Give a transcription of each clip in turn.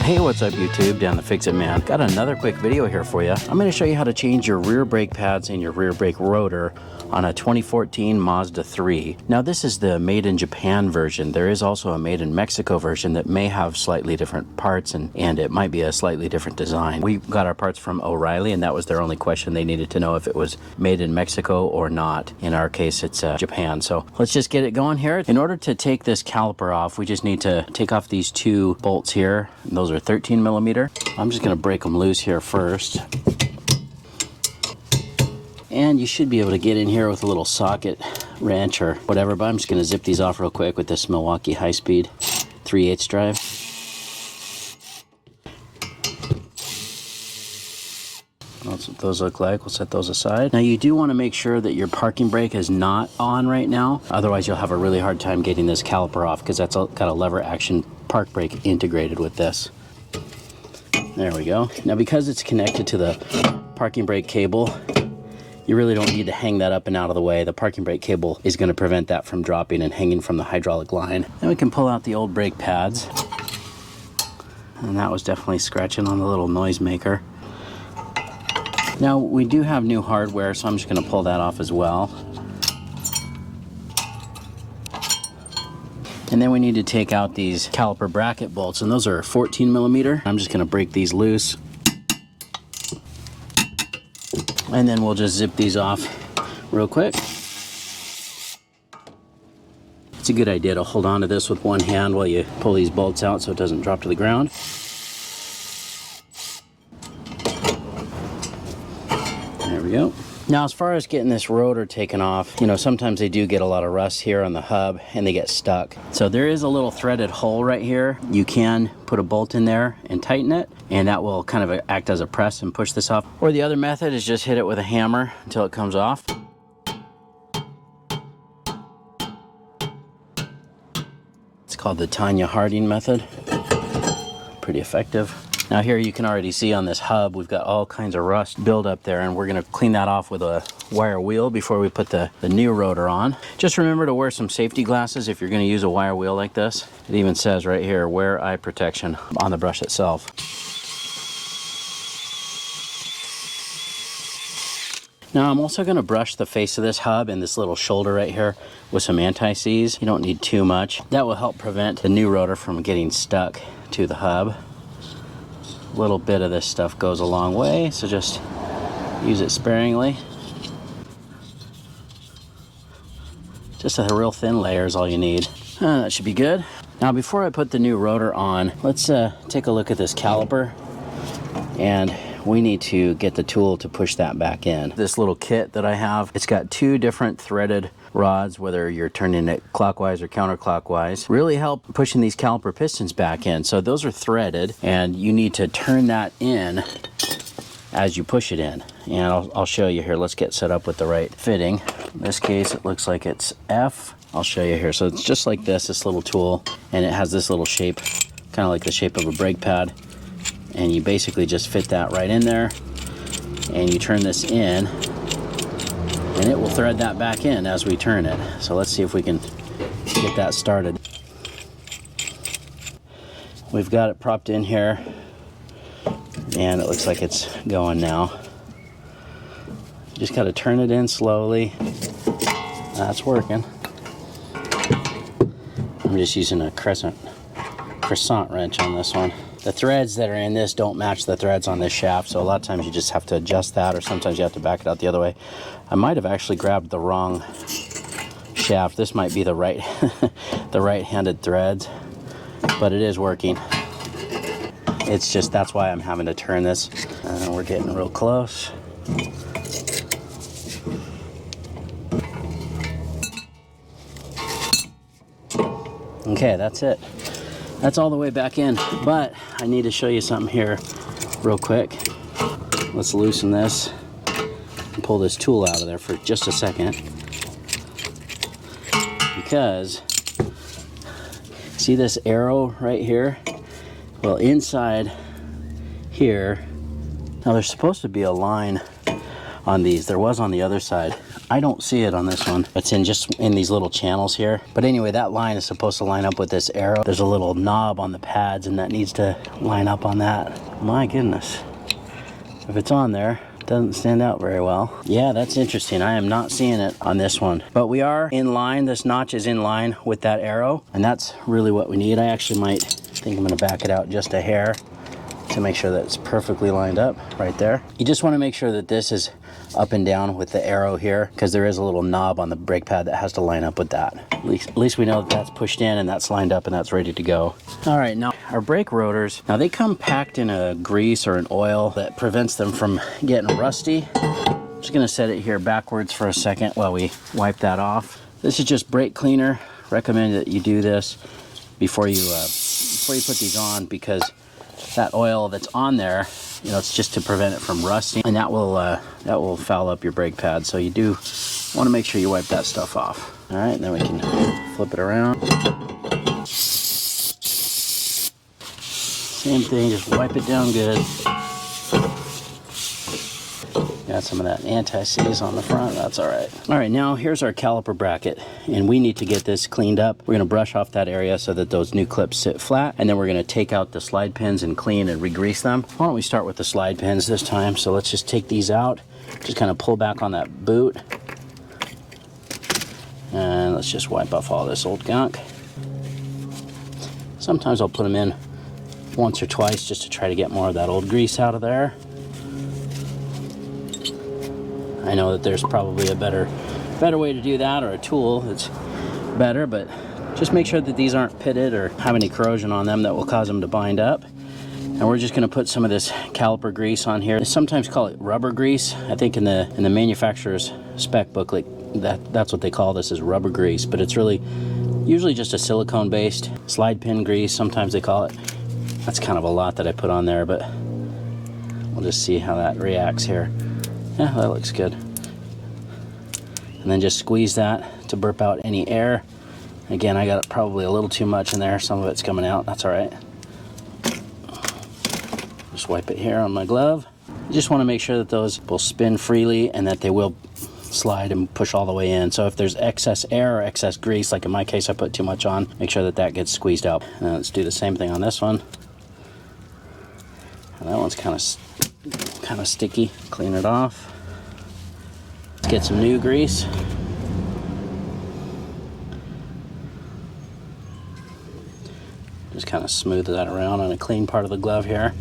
Hey, what's up YouTube? Dan the Fix-It Man. Got another quick video here for you. I'm going to show you how to change your rear brake pads and your rear brake rotor on a 2014 Mazda 3. Now this is the made in Japan version. There is also a made in Mexico version that may have slightly different parts and it might be a slightly different design. We got our parts from O'Reilly and that was their only question. They needed to know if it was made in Mexico or not. In our case it's Japan. So let's just get it going here. In order to take this caliper off, we just need to take off these two bolts here. Those are 13 millimeter. I'm just going to break them loose here first. And you should be able to get in here with a little socket wrench or whatever, but I'm just going to zip these off real quick with this Milwaukee high-speed 3/8 drive. That's what those look like. We'll set those aside. Now you do want to make sure that your parking brake is not on right now. Otherwise you'll have a really hard time getting this caliper off because that's got a lever action park brake integrated with this. There we go. Now because it's connected to the parking brake cable, you really don't need to hang that up and out of the way. The parking brake cable is going to prevent that from dropping and hanging from the hydraulic line. Then we can pull out the old brake pads. And that was definitely scratching on the little noise maker. Now we do have new hardware, so I'm just going to pull that off as well. And then we need to take out these caliper bracket bolts, and those are 14 millimeter. I'm just going to break these loose. And then we'll just zip these off real quick. It's a good idea to hold on to this with one hand while you pull these bolts out so it doesn't drop to the ground. There we go. Now as far as getting this rotor taken off, you know, sometimes they do get a lot of rust here on the hub and they get stuck. So there is a little threaded hole right here. You can put a bolt in there and tighten it, and that will kind of act as a press and push this off. Or the other method is just hit it with a hammer until it comes off. It's called the Tanya Harding method. Pretty effective. Now here you can already see on this hub we've got all kinds of rust build up there, and we're going to clean that off with a wire wheel before we put the new rotor on. Just remember to wear some safety glasses if you're going to use a wire wheel like this. It even says right here, wear eye protection on the brush itself. Now I'm also going to brush the face of this hub and this little shoulder right here with some anti-seize. You don't need too much. That will help prevent the new rotor from getting stuck to the hub. A little bit of this stuff goes a long way, so just use it sparingly. Just a real thin layer is all you need. That should be good. Now before I put the new rotor on, let's take a look at this caliper, and we need to get the tool to push that back in. This little kit that I have, it's got two different threaded rods, whether you're turning it clockwise or counterclockwise, really help pushing these caliper pistons back in. So those are threaded, and you need to turn that in as you push it in. And I'll show you here. Let's get set up with the right fitting. In this case, it looks like it's F. I'll show you here. So it's just like this little tool, and it has this little shape, kind of like the shape of a brake pad. And you basically just fit that right in there, and you turn this in, and it will thread that back in as we turn it. So let's see if we can get that started. We've got it propped in here, and it looks like it's going now. Just got to turn it in slowly. That's working. I'm just using a crescent wrench on this one. The threads that are in this don't match the threads on this shaft, so a lot of times you just have to adjust that, or sometimes you have to back it out the other way. I might have actually grabbed the wrong shaft. This might be the right the right-handed threads, but it is working. It's just, that's why I'm having to turn this. We're getting real close. Okay, that's it. That's all the way back in, but I need to show you something here real quick. Let's loosen this and pull this tool out of there for just a second, because see this arrow right here? Well, inside here, now there's supposed to be a line on these. There was on the other side. I don't see it on this one. It's just in these little channels here. But anyway, that line is supposed to line up with this arrow. There's a little knob on the pads and that needs to line up on that. My goodness. If it's on there, it doesn't stand out very well. Yeah, that's interesting. I am not seeing it on this one. But we are in line. This notch is in line with that arrow. And that's really what we need. I actually might think I'm going to back it out just a hair to make sure that it's perfectly lined up right there. You just want to make sure that this is up and down with the arrow here, because there is a little knob on the brake pad that has to line up with that. At least we know that that's pushed in and that's lined up and that's ready to go. All right, now our brake rotors, now they come packed in a grease or an oil that prevents them from getting rusty. I'm just gonna set it here backwards for a second while we wipe that off. This is just brake cleaner. Recommend that you do this before you put these on, because that oil that's on there, you know, it's just to prevent it from rusting, and that will foul up your brake pad. So you do want to make sure you wipe that stuff off. All right, then we can flip it around. Same thing, just wipe it down good. Got some of that anti-seize on the front, that's all right. All right, now here's our caliper bracket, and we need to get this cleaned up. We're gonna brush off that area so that those new clips sit flat, and then we're gonna take out the slide pins and clean and re-grease them. Why don't we start with the slide pins this time? So let's just take these out, just kind of pull back on that boot, and let's just wipe off all this old gunk. Sometimes I'll put them in once or twice just to try to get more of that old grease out of there. I know that there's probably a better way to do that, or a tool that's better, but just make sure that these aren't pitted or have any corrosion on them that will cause them to bind up. And we're just going to put some of this caliper grease on here. They sometimes call it rubber grease. I think in the manufacturer's spec booklet, that's what they call this, is rubber grease, but it's really usually just a silicone based slide pin grease, sometimes they call it. That's kind of a lot that I put on there, but we'll just see how that reacts here. Yeah, that looks good. And then just squeeze that to burp out any air. Again, I got probably a little too much in there. Some of it's coming out. That's all right. Just wipe it here on my glove. You just want to make sure that those will spin freely and that they will slide and push all the way in. So if there's excess air or excess grease, like in my case I put too much on, make sure that that gets squeezed out. And let's do the same thing on this one. And that one's kind of sticky. Clean it off. Get some new grease. Just kind of smooth that around on a clean part of the glove here.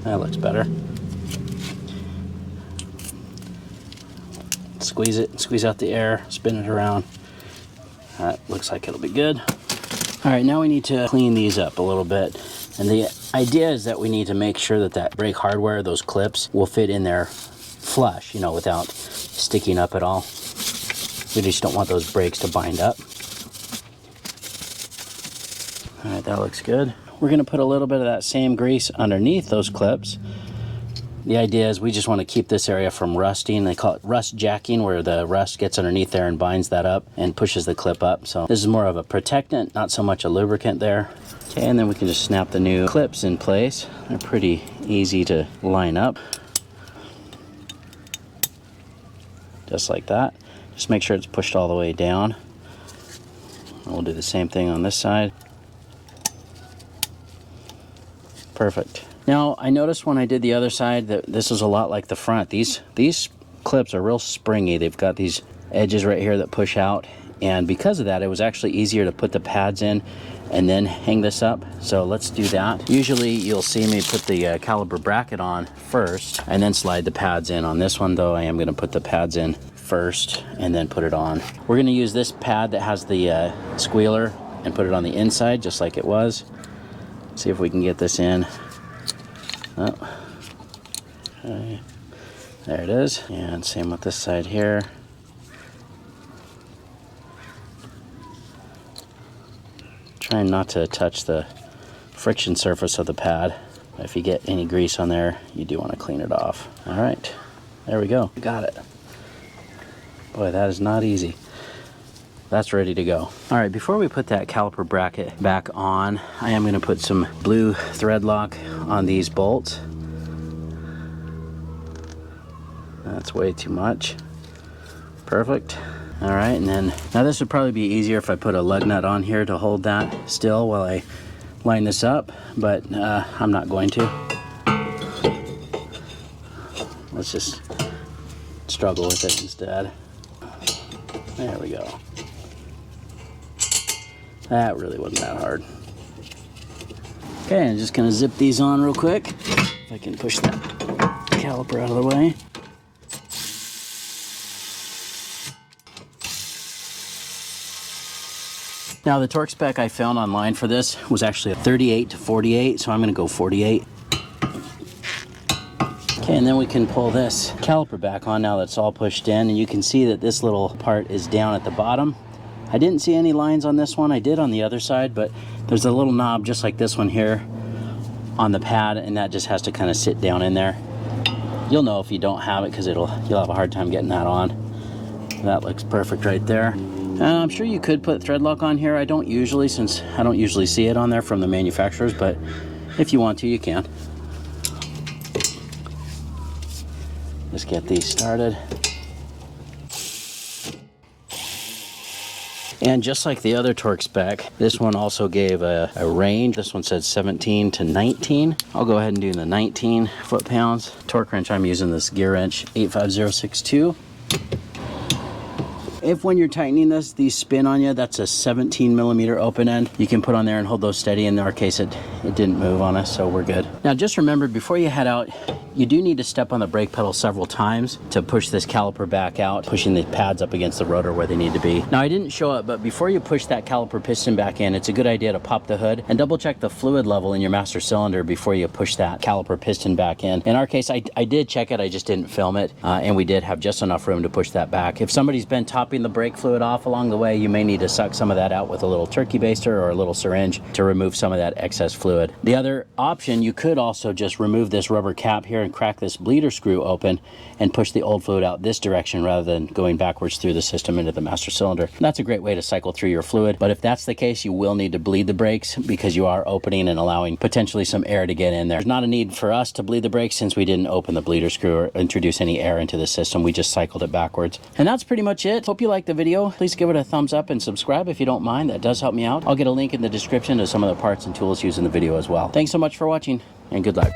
That looks better. Squeeze it, squeeze out the air, spin it around. That looks like it'll be good. All right, now we need to clean these up a little bit. And the idea is that we need to make sure that that brake hardware, those clips, will fit in there flush, you know, without sticking up at all. We just don't want those brakes to bind up. All right, that looks good. We're gonna put a little bit of that same grease underneath those clips. The idea is we just want to keep this area from rusting. They call it rust jacking, where the rust gets underneath there and binds that up and pushes the clip up. So this is more of a protectant, not so much a lubricant there. Okay, and then we can just snap the new clips in place. They're pretty easy to line up. Just like that. Just make sure it's pushed all the way down. And we'll do the same thing on this side. Perfect. Now, I noticed when I did the other side that this is a lot like the front. These clips are real springy. They've got these edges right here that push out, and because of that, it was actually easier to put the pads in and then hang this up. So let's do that. Usually you'll see me put the caliper bracket on first and then slide the pads in. On this one though, I am going to put the pads in first and then put it on. We're going to use this pad that has the squealer and put it on the inside just like it was. See if we can get this in. Oh. Okay. There it is. And same with this side here. Trying not to touch the friction surface of the pad. If you get any grease on there, you do want to clean it off. All right, there we go. Got it. Boy, that is not easy. That's ready to go. All right, before we put that caliper bracket back on, I am going to put some blue thread lock on these bolts. That's way too much. Perfect. All right, and then now this would probably be easier if I put a lug nut on here to hold that still while I line this up, but I'm not going to. Let's just struggle with it instead. There we go. That really wasn't that hard. Okay, I'm just gonna zip these on real quick. If I can push that caliper out of the way. Now the torque spec I found online for this was actually a 38 to 48, so I'm gonna go 48. Okay, and then we can pull this caliper back on now that's all pushed in, and you can see that this little part is down at the bottom. I didn't see any lines on this one. I did on the other side, but there's a little knob just like this one here on the pad, and that just has to kind of sit down in there. You'll know if you don't have it because you'll have a hard time getting that on. That looks perfect right there. I'm sure you could put thread lock on here. I don't usually, since I don't usually see it on there from the manufacturers, but if you want to, you can. Just get these started. And just like the other torque spec, this one also gave a range. This one said 17 to 19. I'll go ahead and do the 19 foot-pounds. Torque wrench, I'm using this gear wrench 85062. If when you're tightening this, these spin on you, that's a 17 millimeter open end. You can put on there and hold those steady. In our case, it didn't move on us, so we're good. Now just remember, before you head out, you do need to step on the brake pedal several times to push this caliper back out, pushing the pads up against the rotor where they need to be. Now I didn't show it, but before you push that caliper piston back in, it's a good idea to pop the hood and double check the fluid level in your master cylinder before you push that caliper piston back in. In our case, I did check it, I just didn't film it, and we did have just enough room to push that back. If somebody's been topping the brake fluid off along the way, you may need to suck some of that out with a little turkey baster or a little syringe to remove some of that excess fluid. The other option, you could also just remove this rubber cap here and crack this bleeder screw open and push the old fluid out this direction rather than going backwards through the system into the master cylinder. That's a great way to cycle through your fluid, but if that's the case, you will need to bleed the brakes because you are opening and allowing potentially some air to get in there. There's not a need for us to bleed the brakes since we didn't open the bleeder screw or introduce any air into the system. We just cycled it backwards. And that's pretty much it. Hope you liked the video. Please give it a thumbs up and subscribe if you don't mind. That does help me out. I'll get a link in the description to some of the parts and tools used in the video as well. Thanks so much for watching, and good luck.